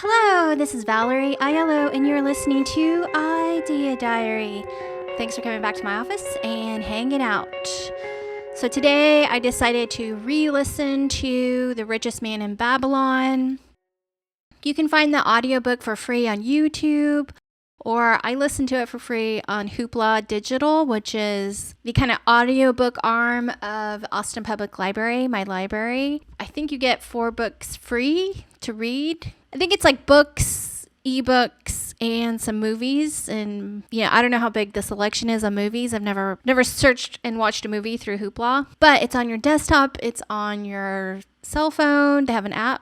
Hello, this is Valerie Aiello, and you're listening to Idea Diary. Thanks for coming back to my office and hanging out. So today I decided to re-listen to The Richest Man in Babylon. You can find the audiobook for free on YouTube, or I listen to it for free on HooplaDigital, which is the kind of audiobook arm of Austin Public Library, my library. I think you get 4 books free to read. I think it's like books, ebooks, and some movies. And I don't know how big the selection is on movies. I've never searched and watched a movie through Hoopla. But it's on your desktop, it's on your cell phone. They have an app.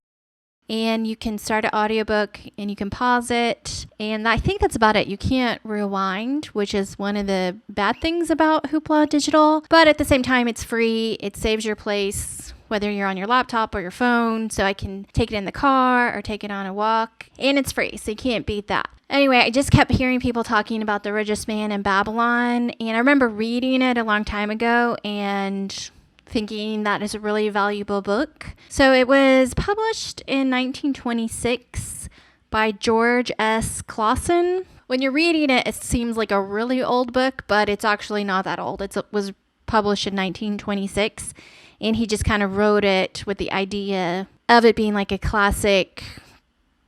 And you can start an audiobook and you can pause it. And I think that's about it. You can't rewind, which is one of the bad things about HooplaDigital. But at the same time, it's free. It saves your place, whether you're on your laptop or your phone. So I can take it in the car or take it on a walk. And it's free, so you can't beat that. Anyway, I just kept hearing people talking about The Richest Man in Babylon. And I remember reading it a long time ago and thinking that is a really valuable book. So it was published in 1926 by George S. Clausen. When you're reading it, it seems like a really old book, but it's actually not that old. It was published in 1926, and he just kind of wrote it with the idea of it being like a classic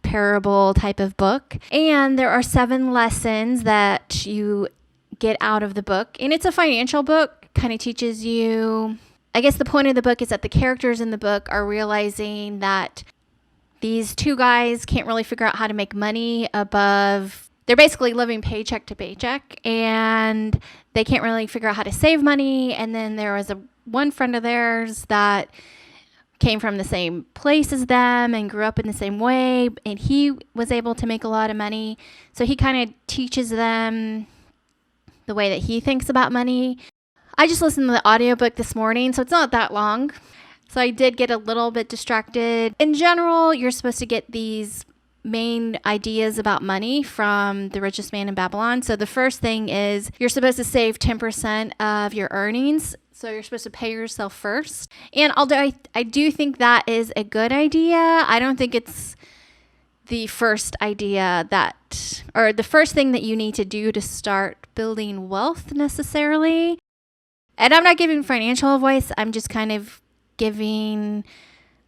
parable type of book. And there are 7 lessons that you get out of the book. And it's a financial book, kind of teaches you, I guess the point of the book is that the characters in the book are realizing that these 2 guys can't really figure out how to make money above, they're basically living paycheck to paycheck, and they can't really figure out how to save money. And then there was one friend of theirs that came from the same place as them and grew up in the same way, and he was able to make a lot of money. So he kind of teaches them the way that he thinks about money. I just listened to the audiobook this morning, so it's not that long. So I did get a little bit distracted. In general, you're supposed to get these main ideas about money from The Richest Man in Babylon. So the first thing is you're supposed to save 10% of your earnings. So you're supposed to pay yourself first. And although I do think that is a good idea, I don't think it's the first idea or the first thing that you need to do to start building wealth necessarily. And I'm not giving financial advice. I'm just kind of giving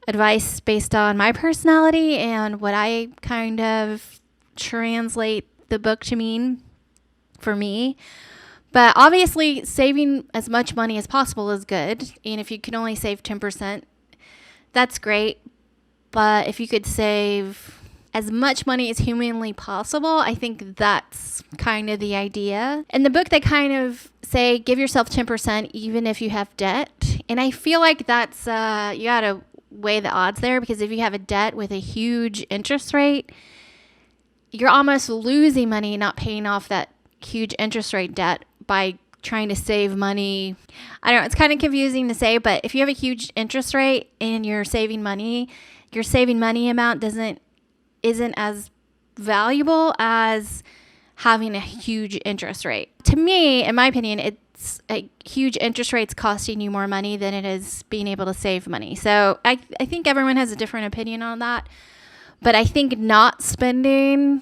advice based on my personality and what I kind of translate the book to mean for me. But obviously, saving as much money as possible is good. And if you can only save 10%, that's great. But if you could save as much money as humanly possible, I think that's kind of the idea. In the book, they kind of say, give yourself 10% even if you have debt. And I feel like that's, you gotta weigh the odds there, because if you have a debt with a huge interest rate, you're almost losing money not paying off that huge interest rate debt by trying to save money. I don't know, it's kind of confusing to say, but if you have a huge interest rate and you're saving money, your saving money amount isn't as valuable as having a huge interest rate. To me, in my opinion, it's a huge interest rate's costing you more money than it is being able to save money. So I think everyone has a different opinion on that. But I think not spending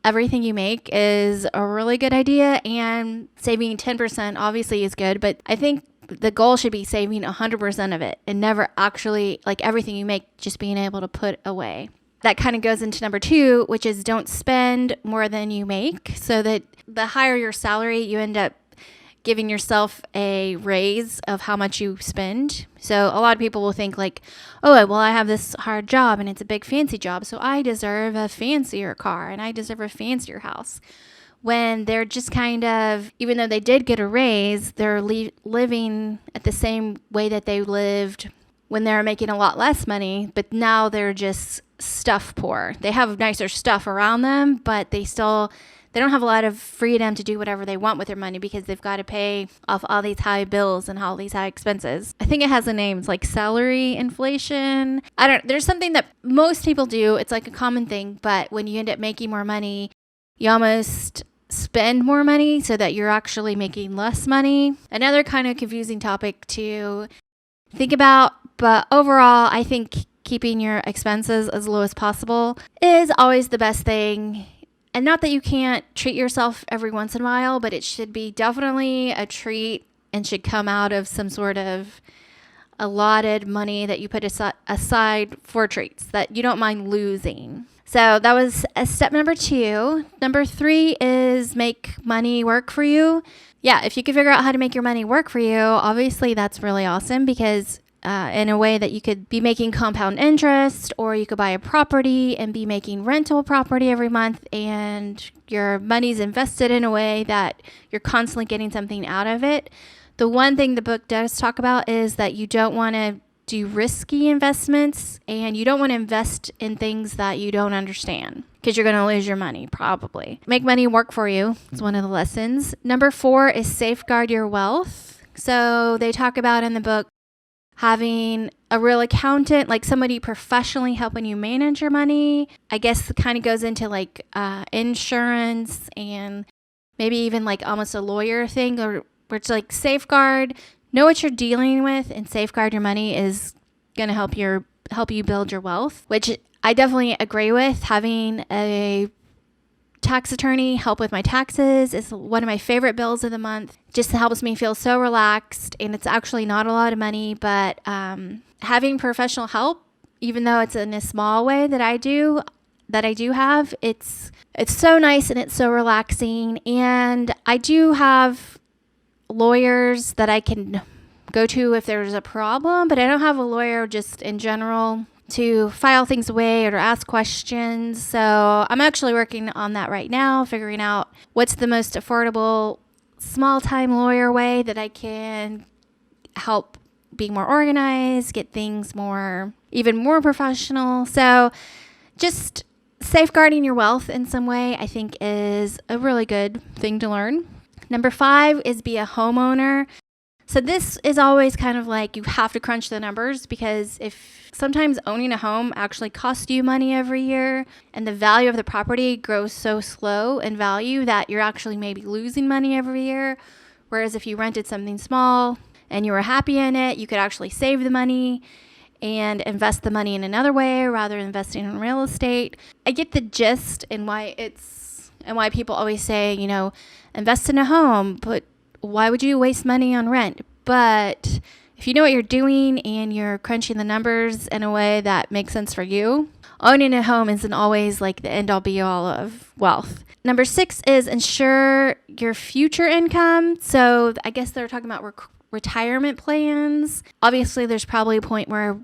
everything you make is a really good idea, and saving 10% obviously is good, but I think the goal should be saving 100% of it and never actually, like, everything you make just being able to put away. That kind of goes into number 2, which is don't spend more than you make, so that the higher your salary, you end up giving yourself a raise of how much you spend. So a lot of people will think like, oh, well, I have this hard job and it's a big fancy job, so I deserve a fancier car and I deserve a fancier house. When they're just kind of, even though they did get a raise, they're living at the same way that they lived when they were making a lot less money, but now they're just stuff poor. They have nicer stuff around them, but they don't have a lot of freedom to do whatever they want with their money because they've got to pay off all these high bills and all these high expenses. I think it has a name. It's like salary inflation. There's something that most people do. It's like a common thing, but when you end up making more money, you almost spend more money so that you're actually making less money. Another kind of confusing topic to think about, but overall, I think keeping your expenses as low as possible is always the best thing. And not that you can't treat yourself every once in a while, but it should be definitely a treat and should come out of some sort of allotted money that you put aside for treats that you don't mind losing. So that was step number 2. Number 3 is make money work for you. Yeah, if you can figure out how to make your money work for you, obviously that's really awesome, because in a way that you could be making compound interest, or you could buy a property and be making rental property every month, and your money's invested in a way that you're constantly getting something out of it. The one thing the book does talk about is that you don't want to do risky investments, and you don't want to invest in things that you don't understand, because you're going to lose your money probably. Make money work for you is one of the lessons. Number 4 is safeguard your wealth. So they talk about in the book having a real accountant, like somebody professionally helping you manage your money. I guess it kind of goes into like insurance and maybe even like almost a lawyer thing, or where it's like safeguard, know what you're dealing with, and safeguard your money is going to help you build your wealth, which I definitely agree with. Having a tax attorney help with my taxes is one of my favorite bills of the month. Just helps me feel so relaxed, and it's actually not a lot of money, but having professional help, even though it's in a small way that I do have, it's so nice and it's so relaxing. And I do have lawyers that I can go to if there's a problem, but I don't have a lawyer just in general to file things away or to ask questions. So I'm actually working on that right now, figuring out what's the most affordable small-time lawyer way that I can help be more organized, get things even more professional. So just safeguarding your wealth in some way, I think, is a really good thing to learn. Number 5 is be a homeowner. So this is always kind of like you have to crunch the numbers, because if sometimes owning a home actually costs you money every year, and the value of the property grows so slow in value that you're actually maybe losing money every year. Whereas if you rented something small and you were happy in it, you could actually save the money and invest the money in another way rather than investing in real estate. I get the gist and why people always say, invest in a home, but why would you waste money on rent? But if you know what you're doing and you're crunching the numbers in a way that makes sense for you, owning a home isn't always like the end all be all of wealth. Number 6 is ensure your future income. So I guess they're talking about retirement plans. Obviously, there's probably a point where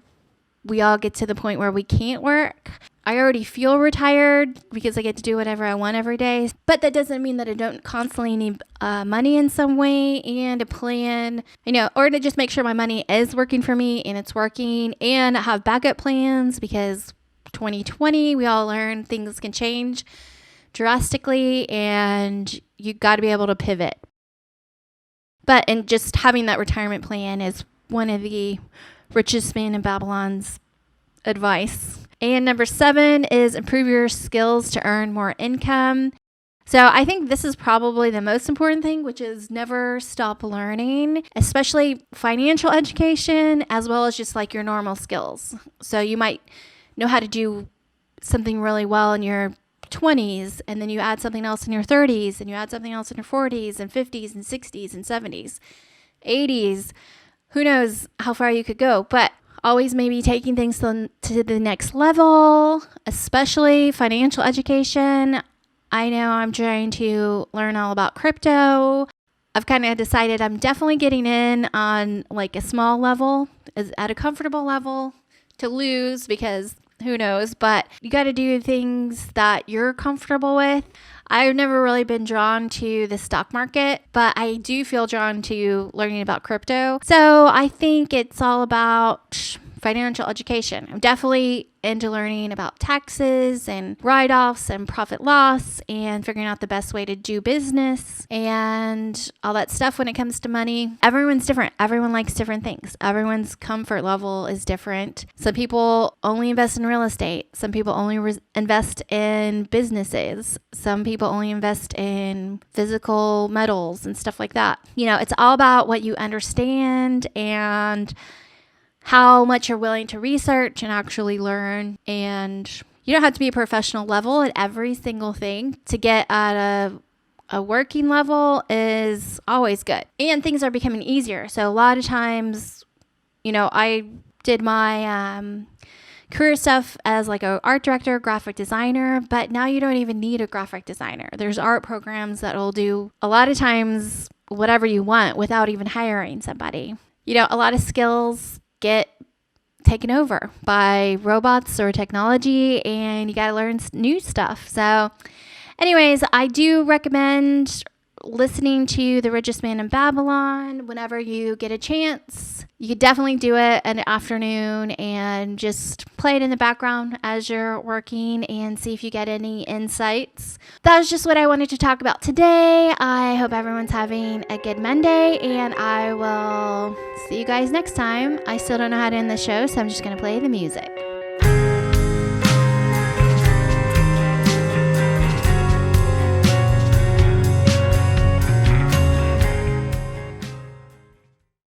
we all get to the point where we can't work. I already feel retired because I get to do whatever I want every day. But that doesn't mean that I don't constantly need money in some way and a plan, or to just make sure my money is working for me and it's working, and have backup plans, because 2020, we all learned things can change drastically and you got to be able to pivot. And just having that retirement plan is one of the richest man in Babylon's advice. And number 7 is improve your skills to earn more income. So I think this is probably the most important thing, which is never stop learning, especially financial education, as well as just like your normal skills. So you might know how to do something really well in your 20s, and then you add something else in your 30s, and you add something else in your 40s and 50s and 60s and 70s, 80s. Who knows how far you could go, but always maybe taking things to the next level, especially financial education. I know I'm trying to learn all about crypto. I've kind of decided I'm definitely getting in on like a small level, at a comfortable level to lose, because who knows, but you got to do things that you're comfortable with. I've never really been drawn to the stock market, but I do feel drawn to learning about crypto. So I think it's all about financial education. I'm definitely into learning about taxes and write-offs and profit loss and figuring out the best way to do business and all that stuff when it comes to money. Everyone's different. Everyone likes different things. Everyone's comfort level is different. Some people only invest in real estate. Some people only invest in businesses. Some people only invest in physical metals and stuff like that. It's all about what you understand and how much you're willing to research and actually learn. And you don't have to be a professional level at every single thing. To get at a working level is always good. And things are becoming easier. So a lot of times, I did my career stuff as like an art director, graphic designer, but now you don't even need a graphic designer. There's art programs that will do a lot of times whatever you want without even hiring somebody. A lot of skills get taken over by robots or technology, and you got to learn new stuff. So anyways, I do recommend listening to The Richest Man in Babylon whenever you get a chance. You could definitely do it in the afternoon and just play it in the background as you're working and see if you get any insights. That was just what I wanted to talk about today. I hope everyone's having a good Monday, and I will see you guys next time. I still don't know how to end the show, so I'm just going to play the music.